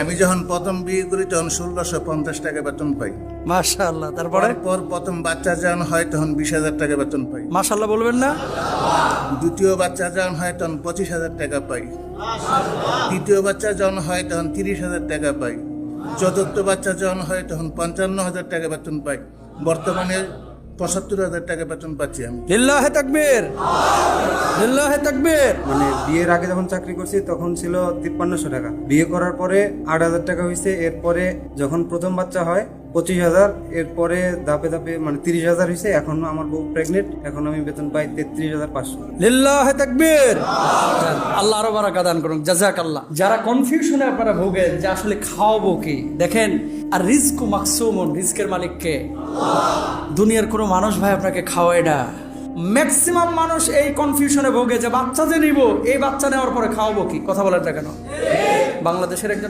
আমি যখন প্রথম বিয়ে করি তখন 1650 টাকা বেতন পাই। মাশাআল্লাহ। তারপরে পর প্রথম বাচ্চা যখন হয় তখন 20,000 টাকা বেতন পাই। মাশাআল্লাহ বলবেন না? দ্বিতীয় বাচ্চা যখন হয় তখন 25,000 টাকা পাই। তৃতীয় বাচ্চা যখন হয় তখন 30,000 টাকা পাই। চতুর্থ বাচ্চা যখন হয় তখন 55,000 টাকা বেতন পাই। বর্তমানে 75,000 টাকা বেতন পাচ্ছি আমি। লিল্লাহে তাকবীর, লিল্লাহে তাকবীর। মানে বিয়ের আগে যখন চাকরি করছি তখন ছিল 5300 টাকা, বিয়ে করার পরে 8,000 টাকা হয়েছে। এরপরে যখন প্রথম বাচ্চা হয় 25,000, এরপরে ধাপে ধাপে মানে 30,000 হয়েছে। এখন আমার বউ প্রেগনেন্ট, এখন আমি বেতন পাই 33,500। লিল্লাহে তাকবীর। আল্লাহ আরো বারাকা দান করুন, জাযাকাল্লাহ। যারা কনফিউশনে আপনারা ভোগেন যে আসলে খাওয়াবো কি, দেখেন আর রিজকু মাকসুমুন, রিজকের মালিক কে? দুনিয়ার কোনো মানুষ ভাই আপনাকে খাওয়ায় না। ম্যাক্সিমাম মানুষ এই কনফিউশনে ভোগে যে বাচ্চা যে নিব, এই বাচ্চা নেওয়ার পরে খাওয়াবো কি? কথা বলেন না কেন? বাংলাদেশের একজন